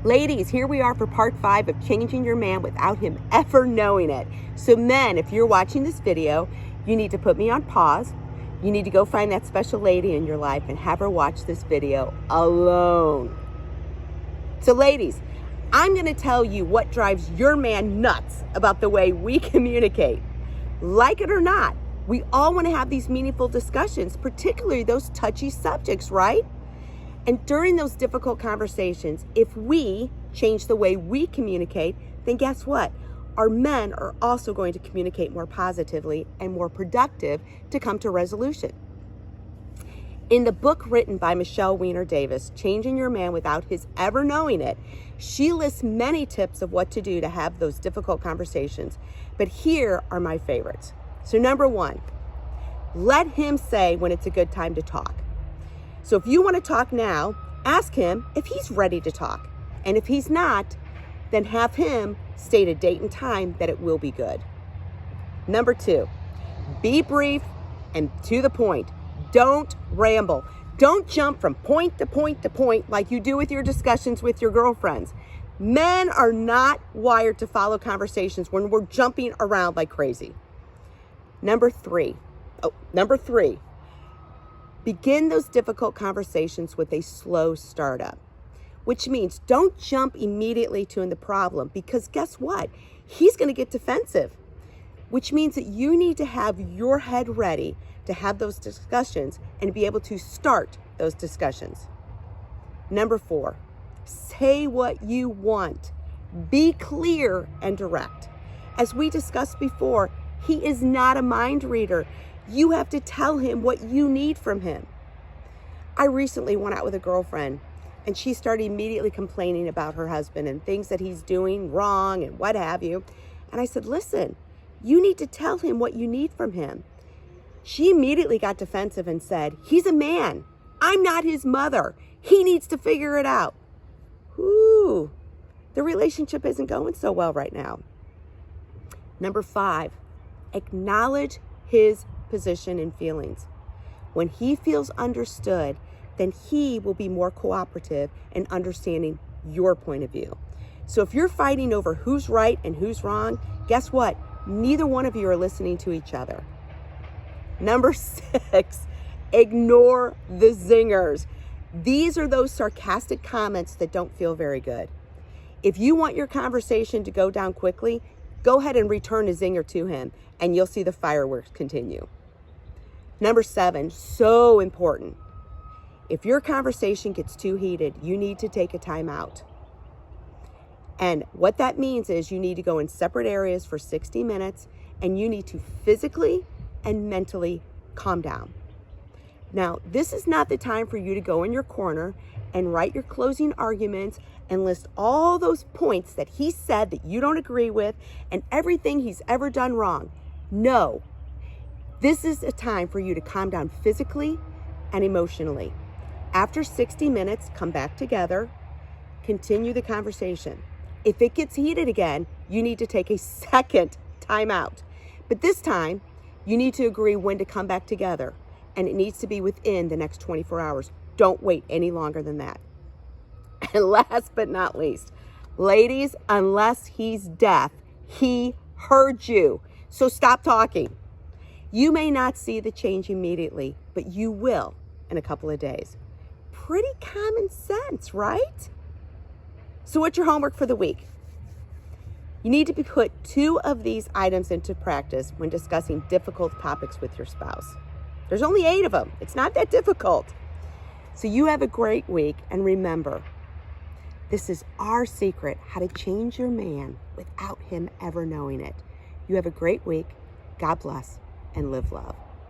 Ladies, here we are for part 5 of changing your man without him ever knowing it. So men, if you're watching this video, you need to put me on pause. You need to go find that special lady in your life and have her watch this video alone. So ladies, I'm going to tell you what drives your man nuts about the way we communicate. Like it or not, we all want to have these meaningful discussions, particularly those touchy subjects, right? And during those difficult conversations, if we change the way we communicate, then guess what? Our men are also going to communicate more positively and more productive to come to resolution. In the book written by Michele Weiner-Davis, Changing Your Man Without His Ever Knowing It, she lists many tips of what to do to have those difficult conversations. But here are my favorites. So number 1, let him say when it's a good time to talk. So if you want to talk now, ask him if he's ready to talk. And if he's not, then have him state a date and time that it will be good. Number 2, be brief and to the point. Don't ramble. Don't jump from point to point to point like you do with your discussions with your girlfriends. Men are not wired to follow conversations when we're jumping around like crazy. Number 3, begin those difficult conversations with a slow startup, which means don't jump immediately to the problem, because guess what? He's going to get defensive, which means that you need to have your head ready to have those discussions and be able to start those discussions. Number 4, say what you want. Be clear and direct. As we discussed before, he is not a mind reader. You have to tell him what you need from him. I recently went out with a girlfriend and she started immediately complaining about her husband and things that he's doing wrong and what have you. And I said, listen, you need to tell him what you need from him. She immediately got defensive and said, he's a man. I'm not his mother. He needs to figure it out. Ooh, the relationship isn't going so well right now. Number 5, acknowledge his position and feelings. When he feels understood, then he will be more cooperative in understanding your point of view. So if you're fighting over who's right and who's wrong, guess what? Neither one of you are listening to each other. Number 6, ignore the zingers. These are those sarcastic comments that don't feel very good. If you want your conversation to go down quickly, go ahead and return a zinger to him and you'll see the fireworks continue. Number 7, so important. If your conversation gets too heated, you need to take a time out. And what that means is you need to go in separate areas for 60 minutes and you need to physically and mentally calm down. Now, this is not the time for you to go in your corner and write your closing arguments and list all those points that he said that you don't agree with and everything he's ever done wrong. No, this is a time for you to calm down physically and emotionally. After 60 minutes, come back together, continue the conversation. If it gets heated again, you need to take a second time out. But this time, you need to agree when to come back together, and it needs to be within the next 24 hours. Don't wait any longer than that. And last but not least, ladies, unless he's deaf, he heard you. So stop talking. You may not see the change immediately, but you will in a couple of days. Pretty common sense, right? So what's your homework for the week? You need to put 2 of these items into practice when discussing difficult topics with your spouse. There's only 8 of them. It's not that difficult. So you have a great week, and remember, this is our secret, how to change your man without him ever knowing it. You have a great week. God bless and live love.